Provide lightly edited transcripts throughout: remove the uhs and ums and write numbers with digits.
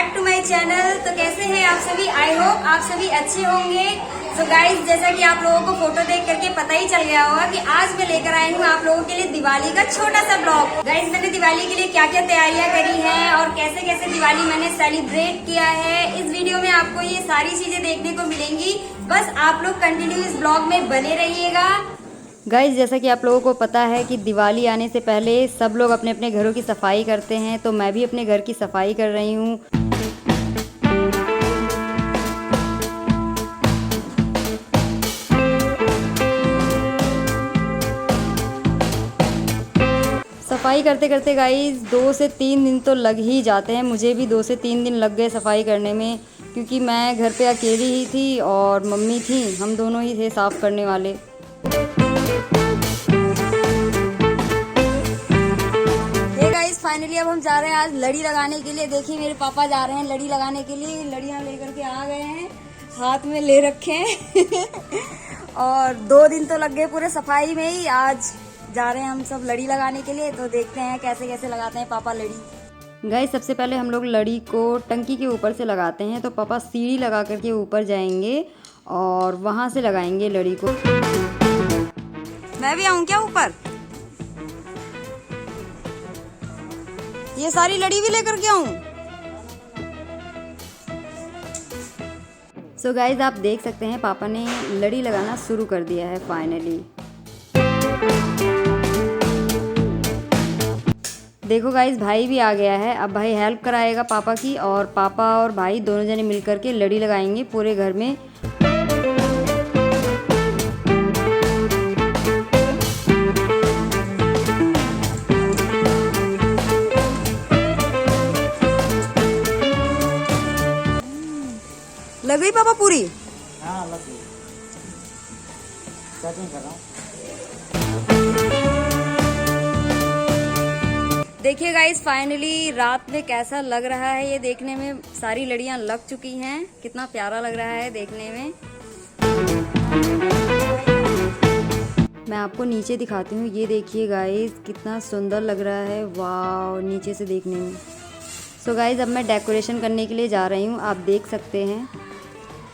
Back to my channel. तो कैसे हैं आप सभी? आई होप आप सभी अच्छे होंगे। तो गाइज, जैसा कि आप लोगों को फोटो देख करके पता ही चल गया होगा कि आज मैं लेकर आई हूँ आप लोगों के लिए दिवाली का छोटा सा ब्लॉग। गाइज, मैंने दिवाली के लिए क्या क्या तैयारियां करी हैं और कैसे कैसे दिवाली मैंने सेलिब्रेट किया है, इस वीडियो में आपको ये सारी चीजें देखने को मिलेंगी। बस आप लोग कंटिन्यू इस ब्लॉग में बने रहिएगा। गाइज, जैसा कि आप लोगों को पता है कि दिवाली आने से पहले सब लोग अपने अपने घरों की सफाई करते हैं, तो मैं भी अपने घर की सफाई कर रही हूँ। सफाई करते करते गाइज 2 से 3 दिन तो लग ही जाते हैं। मुझे भी 2 से 3 दिन लग गए सफाई करने में, क्योंकि मैं घर पे अकेली ही थी और मम्मी थी, हम दोनों ही थे साफ़ करने वाले। फाइनली अब हम जा रहे हैं आज लड़ी लगाने के लिए। देखिए मेरे पापा जा रहे हैं लड़ी लगाने के लिए। लड़ियां लेकर के आ गए हैं, हाथ में ले रखे हैं और 2 दिन तो लग गए पूरे सफाई में ही। आज जा रहे हैं हम सब लड़ी लगाने के लिए, तो देखते हैं कैसे कैसे लगाते हैं पापा लड़ी। गाइस, सबसे पहले हम लोग लड़ी को टंकी के ऊपर से लगाते हैं, तो पापा सीढ़ी लगा करके ऊपर जाएंगे और वहां से लगाएंगे लड़ी को। मैं भी आऊं क्या ऊपर? ये सारी लड़ी भी लेकर के आऊं? सो गाइज, आप देख सकते हैं पापा ने लड़ी लगाना शुरू कर दिया है फाइनली। देखो गाइज, भाई भी आ गया है। अब भाई हेल्प कराएगा पापा की, और पापा और भाई दोनों जने मिलकर के लड़ी लगाएंगे पूरे घर में। लग गई पापा पूरी? हाँ, लग गई। सेटिंग कर रहा हूँ। देखिए गाइस, फाइनली रात में कैसा लग रहा है ये देखने में। सारी लड़ियां लग चुकी हैं, कितना प्यारा लग रहा है देखने में। मैं आपको नीचे दिखाती हूँ। ये देखिए गाइस, कितना सुंदर लग रहा है, वाव, नीचे से देखने में। सो गाइस, अब मैं डेकोरेशन करने के लिए जा रही हूँ। आप देख सकते हैं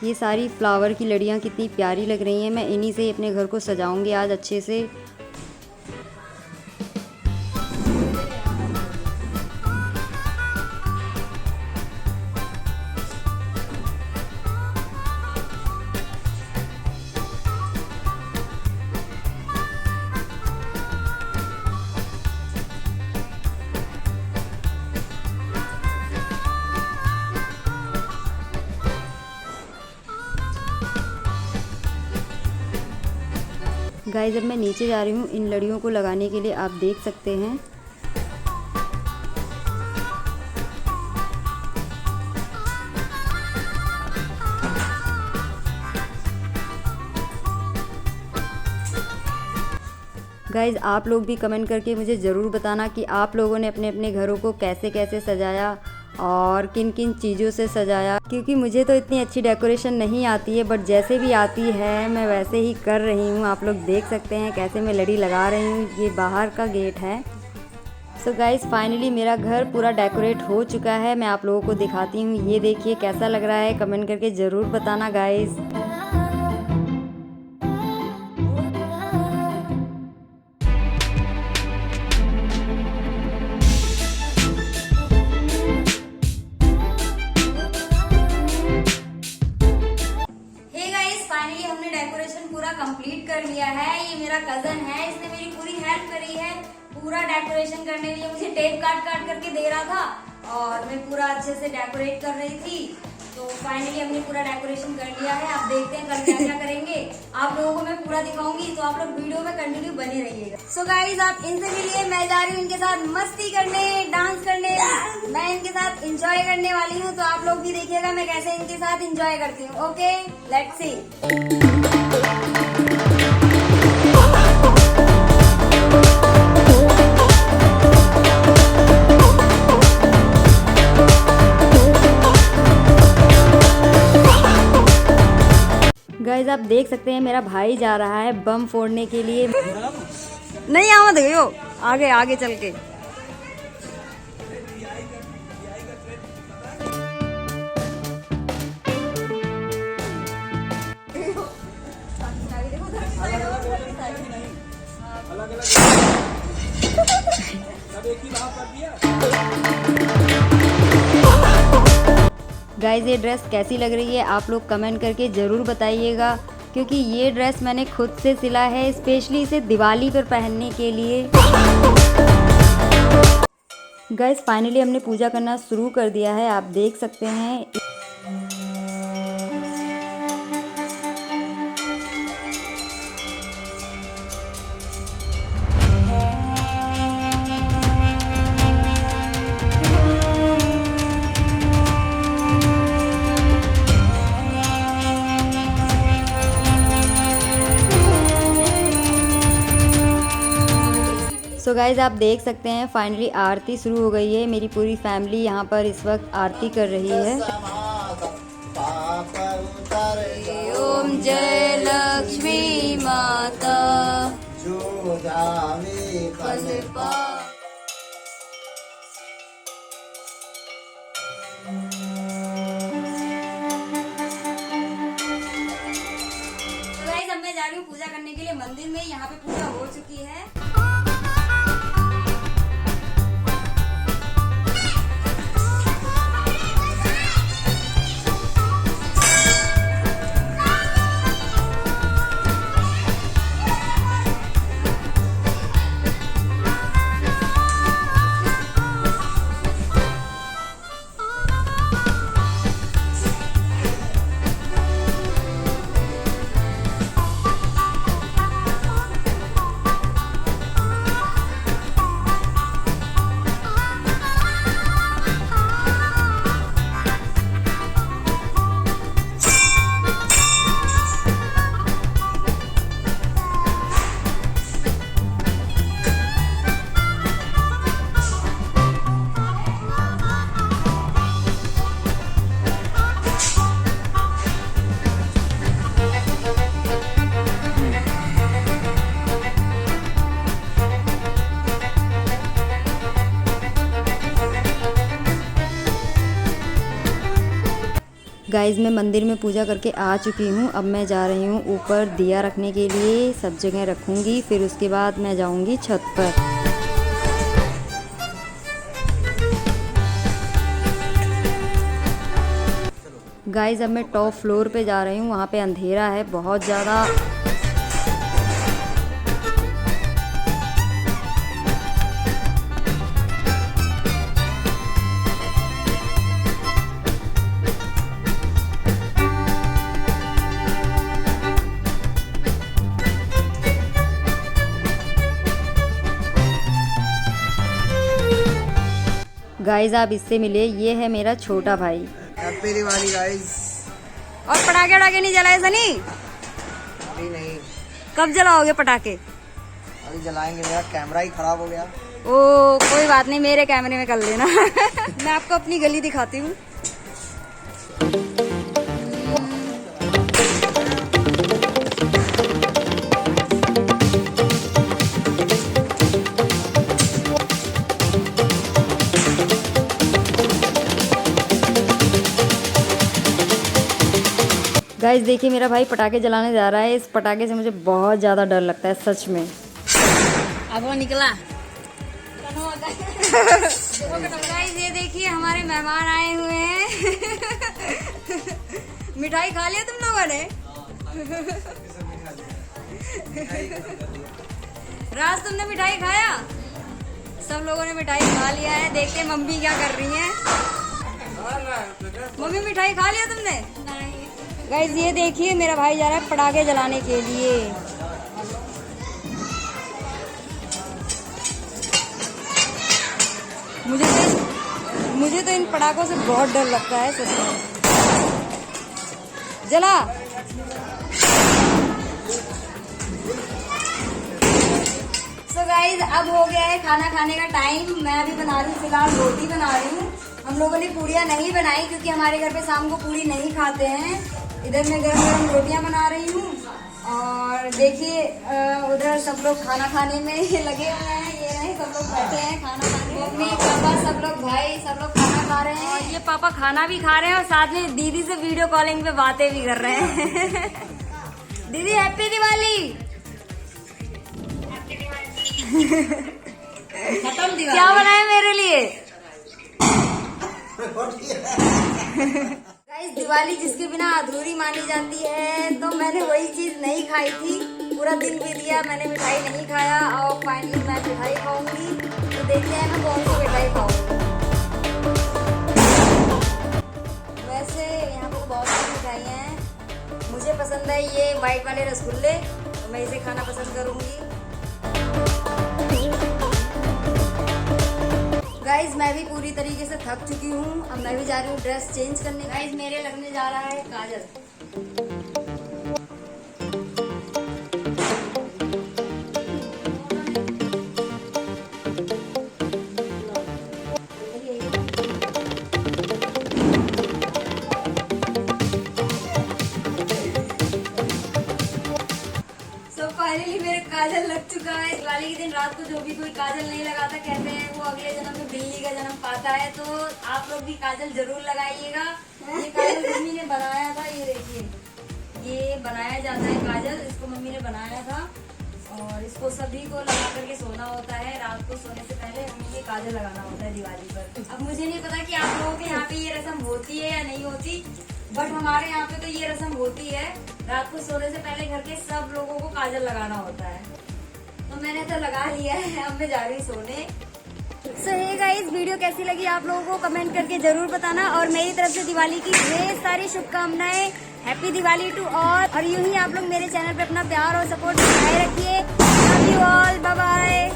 ये सारी फ्लावर की लड़ियाँ कितनी प्यारी लग रही हैं। मैं इन्हीं से ही अपने घर को सजाऊंगी आज अच्छे से। गाइस, अब मैं नीचे जा रही हूँ इन लड़ियों को लगाने के लिए। आप देख सकते हैं गाइस, आप लोग भी कमेंट करके मुझे ज़रूर बताना कि आप लोगों ने अपने अपने घरों को कैसे कैसे सजाया और किन किन चीज़ों से सजाया, क्योंकि मुझे तो इतनी अच्छी डेकोरेशन नहीं आती है, बट जैसे भी आती है मैं वैसे ही कर रही हूँ। आप लोग देख सकते हैं कैसे मैं लड़ी लगा रही हूँ। ये बाहर का गेट है। सो गाइस, फाइनली मेरा घर पूरा डेकोरेट हो चुका है। मैं आप लोगों को दिखाती हूँ। ये देखिए कैसा लग रहा है, कमेंट करके ज़रूर बताना गाइस। हमने डेकोरेशन पूरा कंप्लीट कर लिया है। ये मेरा कजन है, इसने मेरी पूरी हेल्प करी है पूरा डेकोरेशन करने में। मुझे टेप काट काट करके दे रहा था और मैं पूरा अच्छे से डेकोरेट कर रही थी। तो फाइनली हमने पूरा डेकोरेशन कर लिया है। अब देखते हैं कल क्या क्या करेंगे, आप लोगों को मैं पूरा दिखाऊंगी, तो आप लोग वीडियो में कंटिन्यू बने रहिएगा। सो गाइज, आप इनसे मिलिए, मैं जा रही हूँ इनके साथ मस्ती करने, डांस करने। मैं इनके साथ एंजॉय करने वाली हूँ, तो आप लोग भी देखिएगा मैं कैसे इनके साथ एंजॉय करती हूँ। Okay, let's see. गाइस, आप देख सकते हैं मेरा भाई जा रहा है बम फोड़ने के लिए। नहीं आवा देखो, आगे आगे चल के। गाइज ये ड्रेस कैसी लग रही है आप लोग कमेंट करके ज़रूर बताइएगा, क्योंकि ये ड्रेस मैंने खुद से सिला है स्पेशली इसे दिवाली पर पहनने के लिए। गाइज फाइनली हमने पूजा करना शुरू कर दिया है, आप देख सकते हैं। सो गाइज़ आप देख सकते हैं फाइनली आरती शुरू हो गई है। मेरी पूरी फैमिली यहाँ पर इस वक्त आरती कर रही है। ओम जय लक्ष्मी माता अब मैं जा रही हूँ पूजा करने के लिए मंदिर में। यहाँ पे पूजा हो चुकी है। गाइज़ मैं मंदिर में पूजा करके आ चुकी हूँ। अब मैं जा रही हूँ ऊपर दिया रखने के लिए, सब जगह रखूँगी, फिर उसके बाद मैं जाऊँगी छत पर। गाइज़ अब मैं टॉप फ्लोर पे जा रही हूँ, वहाँ पे अंधेरा है बहुत ज़्यादा। गाइज आप इससे मिले, ये है मेरा छोटा भाई। Happy Diwali guys. और पटाखे वटाखे नहीं जलाए सनी? अभी नहीं। कब जलाओगे पटाखे? अभी जलाएंगे, मेरा कैमरा ही खराब हो गया। ओ कोई बात नहीं, मेरे कैमरे में कर लेना। मैं आपको अपनी गली दिखाती हूँ। गाइस देखिए मेरा भाई पटाखे जलाने जा रहा है। इस पटाखे से मुझे बहुत ज़्यादा डर लगता है सच में। अब वो निकला। गाइस ये देखिए हमारे मेहमान आए हुए हैं। मिठाई खा लिया तुम लोगों ने? राज तुमने मिठाई खाया? सब लोगों ने मिठाई खा लिया है। देखते हैं मम्मी क्या कर रही हैं। मम्मी मिठाई खा लिया तुमने? गाइस ये देखिए मेरा भाई जा रहा है पटाखे जलाने के लिए। मुझे तो इन पटाखों से बहुत डर लगता है सच में। जला। सो गाइस अब हो गया है खाना खाने का टाइम। मैं अभी बना रही हूँ, फिलहाल रोटी बना रही हूँ। हम लोगों ने पूड़ियाँ नहीं बनाई क्योंकि हमारे घर पे शाम को पूड़ी नहीं खाते हैं। इधर मैं गरम गरम रोटियां बना रही हूँ और देखिए उधर सब लोग खाना खाने में लगे हुए हैं। ये नहीं सब लोग बैठे हैं खाना खाने। मम्मी पापा सब लोग भाई सब लोग खाना खा रहे हैं। और ये पापा खाना भी खा रहे हैं और साथ में दीदी से वीडियो कॉलिंग पे बातें भी कर रहे हैं। दीदी हैप्पी दिवाली। खत्म दिवाली। क्या बनाए मेरे लिए? गाइस दिवाली जिसके बिना अधूरी मानी जाती है, तो मैंने वही चीज नहीं खाई थी। पूरा दिन बीत गया, मैंने मिठाई नहीं खाया और फाइनली मैं मिठाई खाऊंगी। तो देखते हैं मैं कौन सी मिठाई खाऊंगी। वैसे यहाँ पर बहुत सारी मिठाई हैं। मुझे पसंद है ये वाइट वाले रसगुल्ले, तो मैं इसे खाना पसंद करूंगी। गाइज मैं भी पूरी तरीके से थक चुकी हूँ। अब मैं भी जा रही हूँ ड्रेस चेंज करने। गाइज मेरे लगने जा रहा है काजल। फाइनली मेरे काजल लग चुका है। दिवाली के दिन रात को जो भी कोई काजल नहीं लगाता, कहते हैं वो अगले जन्म में बिल्ली का जन्म पाता है। तो आप लोग भी काजल जरूर लगाइएगा। ये काजल मम्मी ने बनाया था, ये देखिए, ये बनाया जाता है काजल, इसको मम्मी ने बनाया था और इसको सभी को लगा करके सोना होता है। रात को सोने से पहले हमें ये काजल लगाना होता है दिवाली पर। अब मुझे नहीं पता कि आप लोगों के यहाँ पे ये रस्म होती है या नहीं होती, बट हमारे यहाँ पे तो ये रस्म होती है। रात को सोने से पहले घर के सब लोगों को काजल लगाना होता है। तो मैंने तो लगा लिया है, अब मैं जा रही सोने। सो हे गाइस, वीडियो कैसी लगी आप लोगों को कमेंट करके जरूर बताना। और मेरी तरफ से दिवाली की ढेर सारी शुभकामनाएं। Happy Diwali to all. और यूं ही आप लोग मेरे चैनल पे अपना प्यार और सपोर्ट बनाए रखिए। Love you all, bye bye.